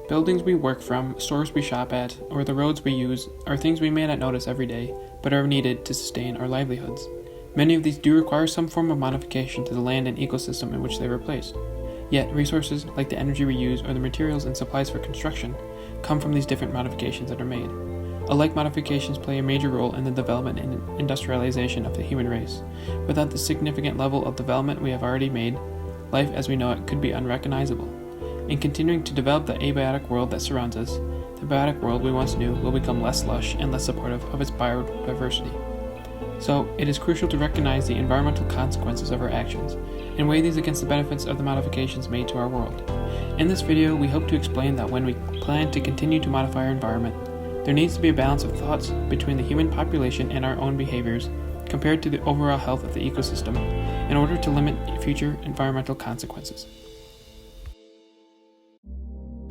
Buildings we work from, stores we shop at, or the roads we use are things we may not notice every day, but are needed to sustain our livelihoods. Many of these do require some form of modification to the land and ecosystem in which they were placed. Yet, resources like the energy we use or the materials and supplies for construction come from these different modifications that are made. Alike modifications play a major role in the development and industrialization of the human race. Without the significant level of development we have already made, life as we know it could be unrecognizable. In continuing to develop the abiotic world that surrounds us, the biotic world we once knew will become less lush and less supportive of its biodiversity. So, it is crucial to recognize the environmental consequences of our actions and weigh these against the benefits of the modifications made to our world. In this video, we hope to explain that when we plan to continue to modify our environment, there needs to be a balance of thoughts between the human population and our own behaviors compared to the overall health of the ecosystem in order to limit future environmental consequences.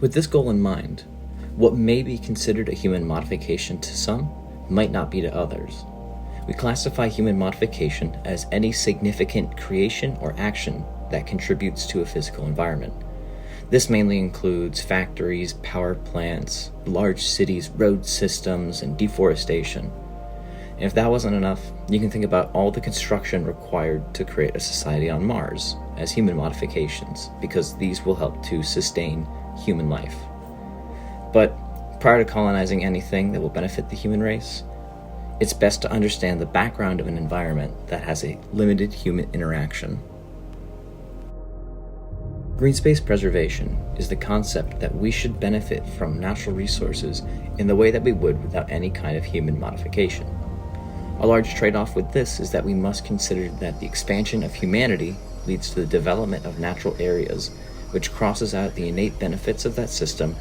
With this goal in mind, what may be considered a human modification to some might not be to others. We classify human modification as any significant creation or action that contributes to a physical environment. This mainly includes factories, power plants, large cities, road systems, and deforestation. And if that wasn't enough, you can think about all the construction required to create a society on Mars as human modifications, because these will help to sustain human life. But prior to colonizing anything that will benefit the human race, it's best to understand the background of an environment that has a limited human interaction. Green space preservation is the concept that we should benefit from natural resources in the way that we would without any kind of human modification. A large trade-off with this is that we must consider that the expansion of humanity leads to the development of natural areas, which crosses out the innate benefits of that system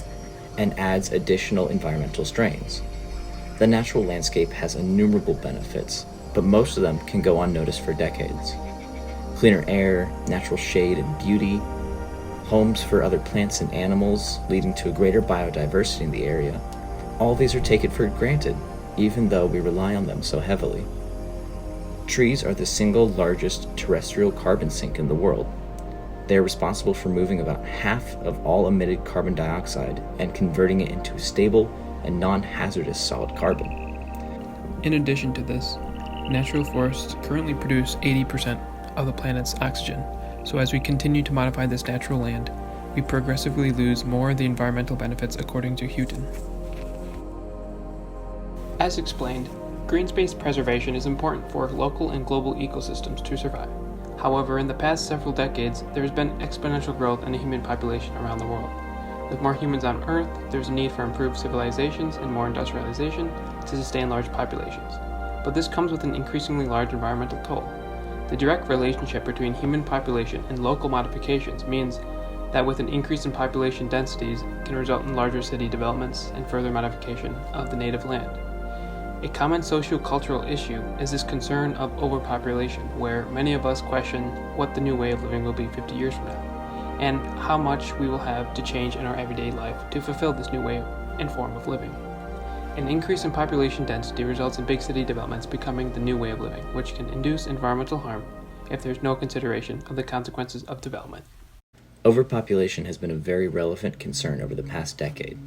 and adds additional environmental strains. The natural landscape has innumerable benefits, but most of them can go unnoticed for decades. Cleaner air, natural shade and beauty, homes for other plants and animals, leading to a greater biodiversity in the area. All these are taken for granted, even though we rely on them so heavily. Trees are the single largest terrestrial carbon sink in the world. They are responsible for moving about half of all emitted carbon dioxide and converting it into a stable and non-hazardous solid carbon. In addition to this, natural forests currently produce 80% of the planet's oxygen, so as we continue to modify this natural land, we progressively lose more of the environmental benefits according to Houghton. As explained, green space preservation is important for local and global ecosystems to survive. However, in the past several decades, there has been exponential growth in the human population around the world. With more humans on Earth, there's a need for improved civilizations and more industrialization to sustain large populations. But this comes with an increasingly large environmental toll. The direct relationship between human population and local modifications means that with an increase in population densities can result in larger city developments and further modification of the native land. A common socio-cultural issue is this concern of overpopulation, where many of us question what the new way of living will be 50 years from now, and how much we will have to change in our everyday life to fulfill this new way and form of living. An increase in population density results in big city developments becoming the new way of living, which can induce environmental harm if there's no consideration of the consequences of development. Overpopulation has been a very relevant concern over the past decade.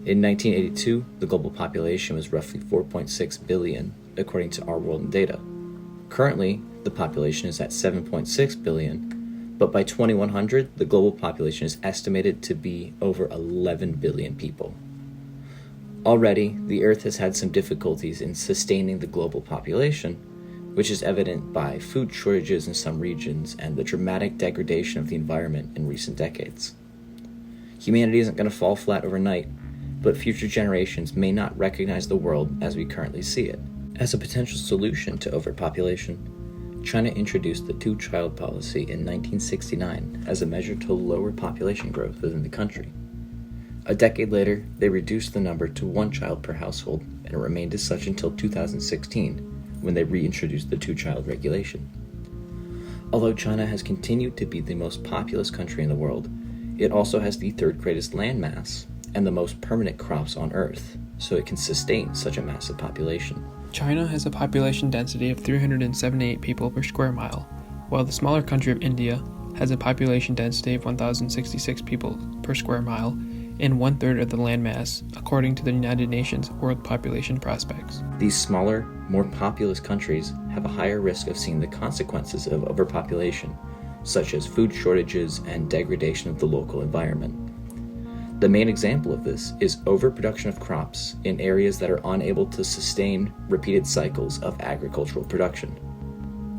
In 1982, the global population was roughly 4.6 billion, according to Our World in Data. Currently, the population is at 7.6 billion, but by 2100, the global population is estimated to be over 11 billion people. Already, the Earth has had some difficulties in sustaining the global population, which is evident by food shortages in some regions and the dramatic degradation of the environment in recent decades. Humanity isn't going to fall flat overnight, but future generations may not recognize the world as we currently see it. As a potential solution to overpopulation, China introduced the two-child policy in 1969 as a measure to lower population growth within the country. A decade later, they reduced the number to one child per household, and it remained as such until 2016, when they reintroduced the two-child regulation. Although China has continued to be the most populous country in the world, it also has the third greatest landmass and the most permanent crops on Earth, so it can sustain such a massive population. China has a population density of 378 people per square mile, while the smaller country of India has a population density of 1,066 people per square mile and 1/3 of the landmass, according to the United Nations World Population Prospects. These smaller, more populous countries have a higher risk of seeing the consequences of overpopulation, such as food shortages and degradation of the local environment. The main example of this is overproduction of crops in areas that are unable to sustain repeated cycles of agricultural production.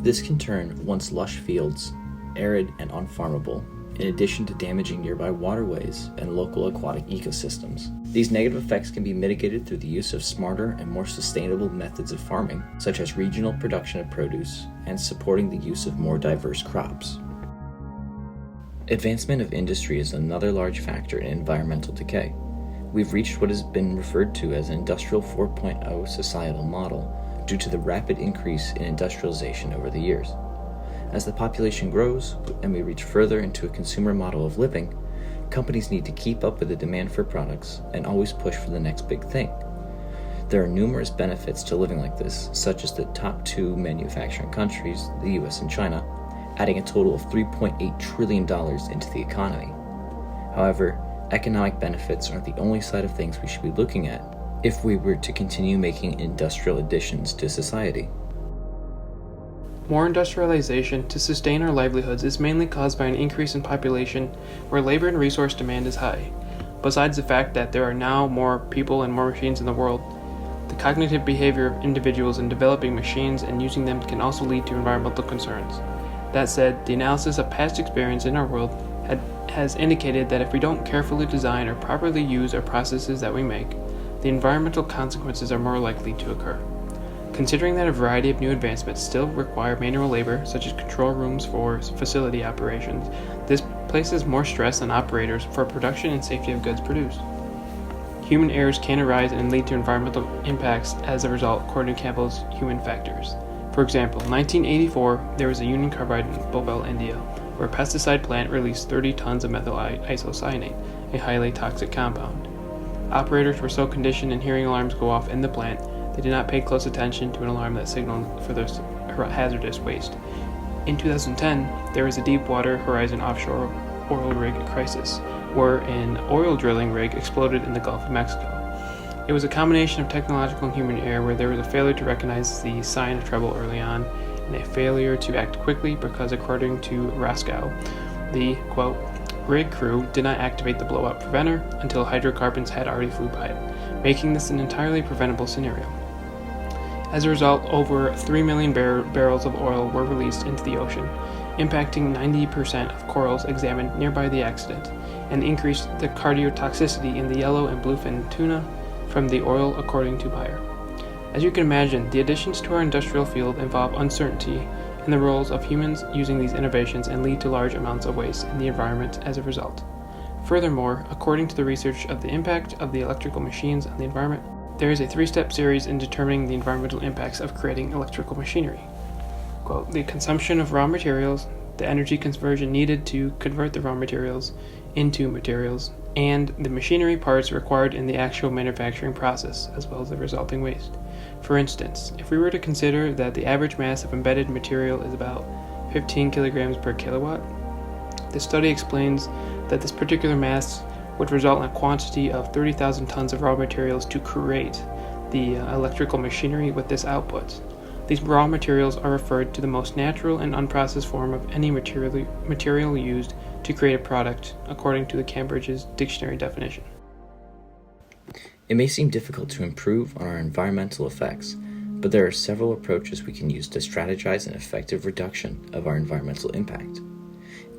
This can turn once lush fields arid and unfarmable, in addition to damaging nearby waterways and local aquatic ecosystems. These negative effects can be mitigated through the use of smarter and more sustainable methods of farming, such as regional production of produce and supporting the use of more diverse crops. Advancement of industry is another large factor in environmental decay. We've reached what has been referred to as an Industrial 4.0 societal model due to the rapid increase in industrialization over the years. As the population grows and we reach further into a consumer model of living, companies need to keep up with the demand for products and always push for the next big thing. There are numerous benefits to living like this, such as the top two manufacturing countries, the US and China, adding a total of $3.8 trillion into the economy. However, economic benefits aren't the only side of things we should be looking at if we were to continue making industrial additions to society. More industrialization to sustain our livelihoods is mainly caused by an increase in population where labor and resource demand is high. Besides the fact that there are now more people and more machines in the world, the cognitive behavior of individuals in developing machines and using them can also lead to environmental concerns. That said, the analysis of past experience in our world has indicated that if we don't carefully design or properly use our processes that we make, the environmental consequences are more likely to occur. Considering that a variety of new advancements still require manual labor, such as control rooms for facility operations, this places more stress on operators for production and safety of goods produced. Human errors can arise and lead to environmental impacts as a result, according to Campbell's Human Factors. For example, in 1984, there was a Union Carbide in Bhopal, India, where a pesticide plant released 30 tons of methyl isocyanate, a highly toxic compound. Operators were so conditioned in hearing alarms go off in the plant, they did not pay close attention to an alarm that signaled for this hazardous waste. In 2010, there was a Deepwater Horizon offshore oil rig crisis, where an oil drilling rig exploded in the Gulf of Mexico. It was a combination of technological and human error where there was a failure to recognize the sign of trouble early on, and a failure to act quickly because, according to Roscoe, the, quote, rig crew did not activate the blow-up preventer until hydrocarbons had already flew by it, making this an entirely preventable scenario. As a result, over 3 million barrels of oil were released into the ocean, impacting 90% of corals examined nearby the accident, and increased the cardiotoxicity in the yellow and bluefin tuna from the oil, according to Bayer. As you can imagine, the additions to our industrial field involve uncertainty in the roles of humans using these innovations and lead to large amounts of waste in the environment as a result. Furthermore, according to the research of the impact of the electrical machines on the environment, there is a 3-step series in determining the environmental impacts of creating electrical machinery. Quote, the consumption of raw materials, the energy conversion needed to convert the raw materials into materials, and the machinery parts required in the actual manufacturing process, as well as the resulting waste. For instance, if we were to consider that the average mass of embedded material is about 15 kilograms per kilowatt, the study explains that this particular mass would result in a quantity of 30,000 tons of raw materials to create the electrical machinery with this output. These raw materials are referred to the most natural and unprocessed form of any material used to create a product, according to the Cambridge's dictionary definition. It may seem difficult to improve on our environmental effects, but there are several approaches we can use to strategize an effective reduction of our environmental impact.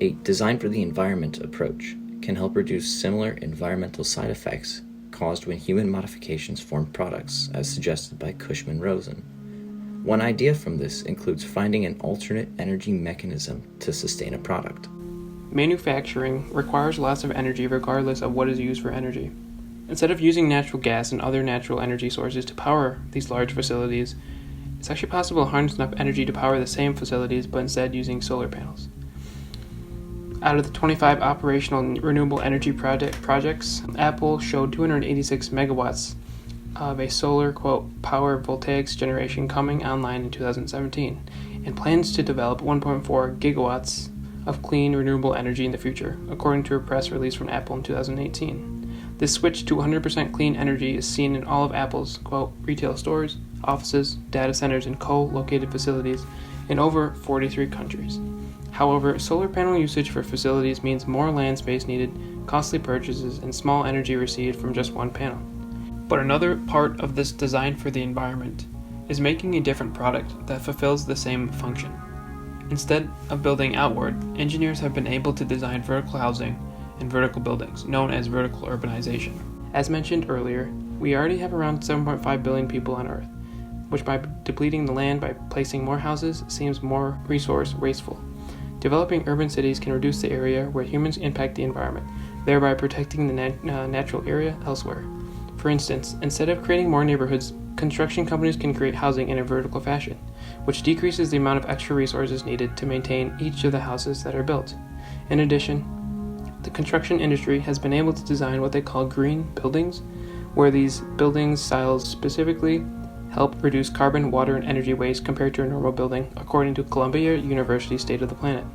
A design for the environment approach can help reduce similar environmental side effects caused when human modifications form products, as suggested by Cushman-Rosen. One idea from this includes finding an alternate energy mechanism to sustain a product. Manufacturing requires lots of energy regardless of what is used for energy. Instead of using natural gas and other natural energy sources to power these large facilities, it's actually possible to harness enough energy to power the same facilities, but instead using solar panels. Out of the 25 operational renewable energy projects, Apple showed 286 megawatts of a solar, quote, power voltaics generation coming online in 2017, and plans to develop 1.4 gigawatts of clean renewable energy in the future, according to a press release from Apple in 2018. This switch to 100% clean energy is seen in all of Apple's, quote, retail stores, offices, data centers, and co-located facilities in over 43 countries. However, solar panel usage for facilities means more land space needed, costly purchases, and small energy received from just one panel. But another part of this design for the environment is making a different product that fulfills the same function. Instead of building outward, engineers have been able to design vertical housing and vertical buildings, known as vertical urbanization. As mentioned earlier, we already have around 7.5 billion people on Earth, which by depleting the land by placing more houses seems more resource wasteful. Developing urban cities can reduce the area where humans impact the environment, thereby protecting the natural area elsewhere. For instance, instead of creating more neighborhoods, construction companies can create housing in a vertical fashion, which decreases the amount of extra resources needed to maintain each of the houses that are built. In addition, the construction industry has been able to design what they call green buildings, where these building styles specifically help reduce carbon, water, and energy waste compared to a normal building, according to Columbia University State of the Planet.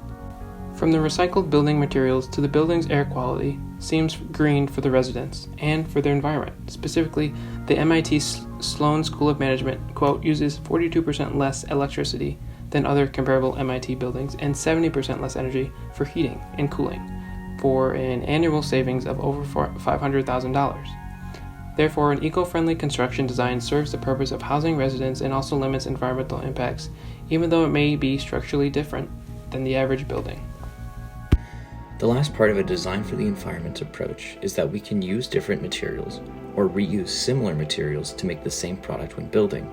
From the recycled building materials to the building's air quality seems green for the residents and for their environment. Specifically, the MIT Sloan School of Management, quote, uses 42% less electricity than other comparable MIT buildings and 70% less energy for heating and cooling, for an annual savings of over $500,000. Therefore, an eco-friendly construction design serves the purpose of housing residents and also limits environmental impacts, even though it may be structurally different than the average building. The last part of a design for the environment approach is that we can use different materials or reuse similar materials to make the same product when building.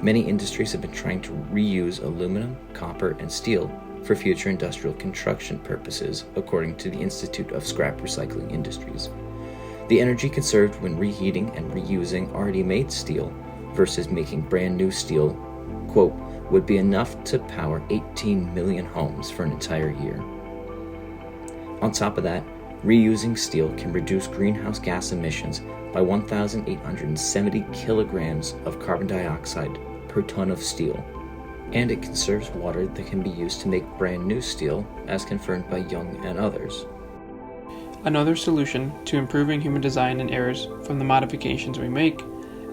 Many industries have been trying to reuse aluminum, copper, and steel for future industrial construction purposes, according to the Institute of Scrap Recycling Industries. The energy conserved when reheating and reusing already made steel versus making brand new steel, quote, would be enough to power 18 million homes for an entire year. On top of that, reusing steel can reduce greenhouse gas emissions by 1,870 kilograms of carbon dioxide per ton of steel, and it conserves water that can be used to make brand new steel, as confirmed by Young and others. Another solution to improving human design and errors from the modifications we make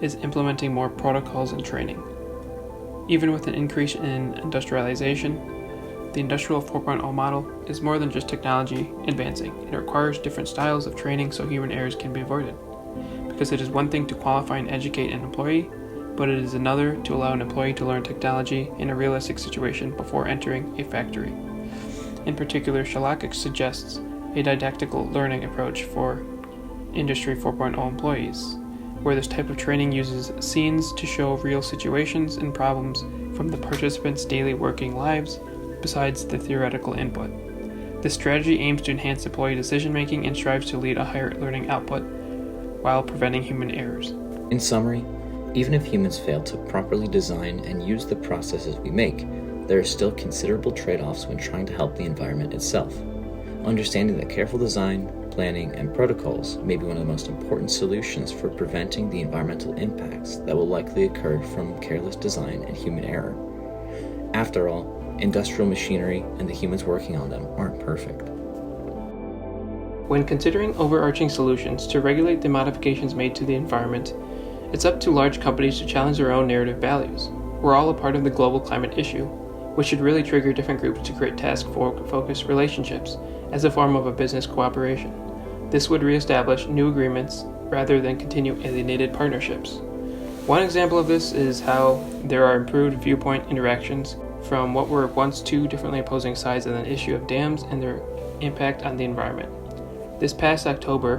is implementing more protocols and training. Even with an increase in industrialization, the Industrial 4.0 model is more than just technology advancing. It requires different styles of training so human errors can be avoided. Because it is one thing to qualify and educate an employee, but it is another to allow an employee to learn technology in a realistic situation before entering a factory. In particular, Shalak suggests a didactical learning approach for Industry 4.0 employees, where this type of training uses scenes to show real situations and problems from the participants' daily working lives, besides the theoretical input. This strategy aims to enhance employee decision-making and strives to lead a higher learning output while preventing human errors. In summary, even if humans fail to properly design and use the processes we make, there are still considerable trade-offs when trying to help the environment itself. Understanding that careful design, planning, and protocols may be one of the most important solutions for preventing the environmental impacts that will likely occur from careless design and human error. After all, industrial machinery and the humans working on them aren't perfect. When considering overarching solutions to regulate the modifications made to the environment, it's up to large companies to challenge their own narrative values. We're all a part of the global climate issue, which should really trigger different groups to create task-focused relationships as a form of a business cooperation. This would reestablish new agreements rather than continue alienated partnerships. One example of this is how there are improved viewpoint interactions from what were once two differently opposing sides of an issue of dams and their impact on the environment. This past October,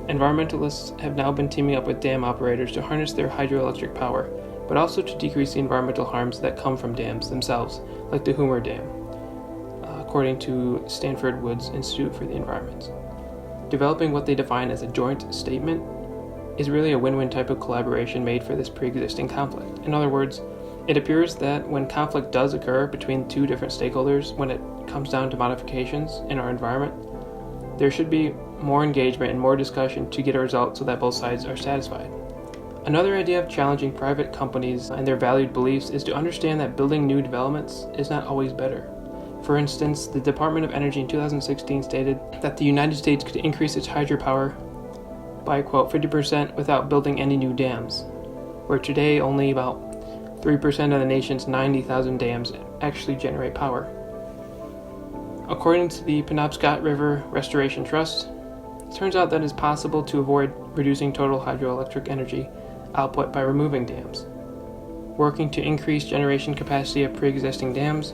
environmentalists have now been teaming up with dam operators to harness their hydroelectric power, but also to decrease the environmental harms that come from dams themselves, like the Humer Dam, according to Stanford Woods Institute for the Environment. Developing what they define as a joint statement is really a win-win type of collaboration made for this pre-existing conflict. In other words, it appears that when conflict does occur between two different stakeholders, when it comes down to modifications in our environment, there should be more engagement and more discussion to get a result so that both sides are satisfied. Another idea of challenging private companies and their valued beliefs is to understand that building new developments is not always better. For instance, the Department of Energy in 2016 stated that the United States could increase its hydropower by, quote, 50% without building any new dams, where today only about 3% of the nation's 90,000 dams actually generate power. According to the Penobscot River Restoration Trust, it turns out that it's possible to avoid reducing total hydroelectric energy output by removing dams. Working to increase generation capacity of pre-existing dams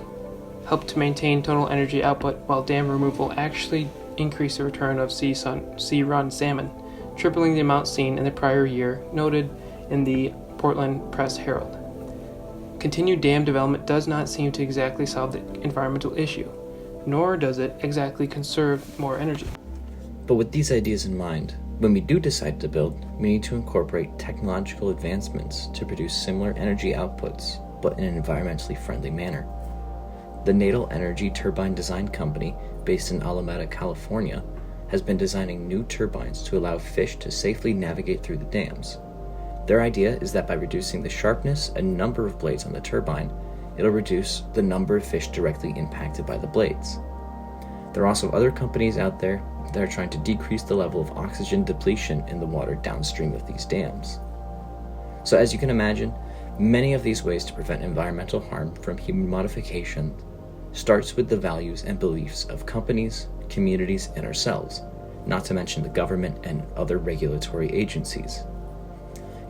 help to maintain total energy output, while dam removal actually increased the return of sea-run salmon, tripling the amount seen in the prior year, noted in the Portland Press Herald. Continued dam development does not seem to exactly solve the environmental issue, nor does it exactly conserve more energy. But with these ideas in mind, when we do decide to build, we need to incorporate technological advancements to produce similar energy outputs, but in an environmentally friendly manner. The Natal Energy Turbine Design Company, based in Alameda, California, has been designing new turbines to allow fish to safely navigate through the dams. Their idea is that by reducing the sharpness and number of blades on the turbine, it'll reduce the number of fish directly impacted by the blades. There are also other companies out there that are trying to decrease the level of oxygen depletion in the water downstream of these dams. So as you can imagine, many of these ways to prevent environmental harm from human modification starts with the values and beliefs of companies, communities, and ourselves, not to mention the government and other regulatory agencies.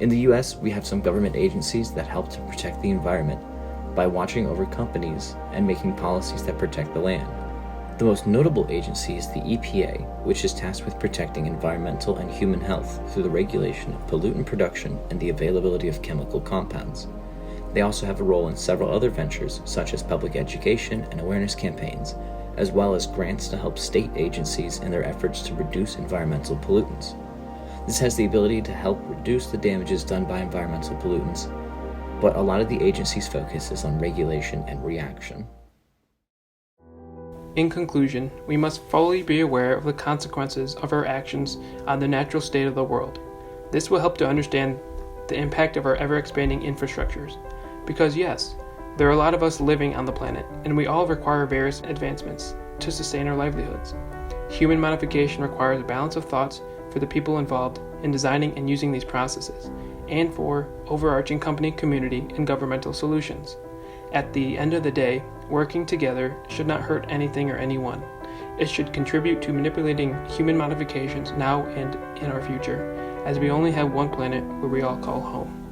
In the US, we have some government agencies that help to protect the environment by watching over companies and making policies that protect the land. The most notable agency is the EPA, which is tasked with protecting environmental and human health through the regulation of pollutant production and the availability of chemical compounds. They also have a role in several other ventures, such as public education and awareness campaigns, as well as grants to help state agencies in their efforts to reduce environmental pollutants. This has the ability to help reduce the damages done by environmental pollutants, but a lot of the agency's focus is on regulation and reaction. In conclusion, we must fully be aware of the consequences of our actions on the natural state of the world. This will help to understand the impact of our ever-expanding infrastructures. Because yes, there are a lot of us living on the planet, and we all require various advancements to sustain our livelihoods. Human modification requires a balance of thoughts for the people involved in designing and using these processes, and for overarching company, community, and governmental solutions. At the end of the day, working together should not hurt anything or anyone. It should contribute to manipulating human modifications now and in our future, as we only have one planet where we all call home.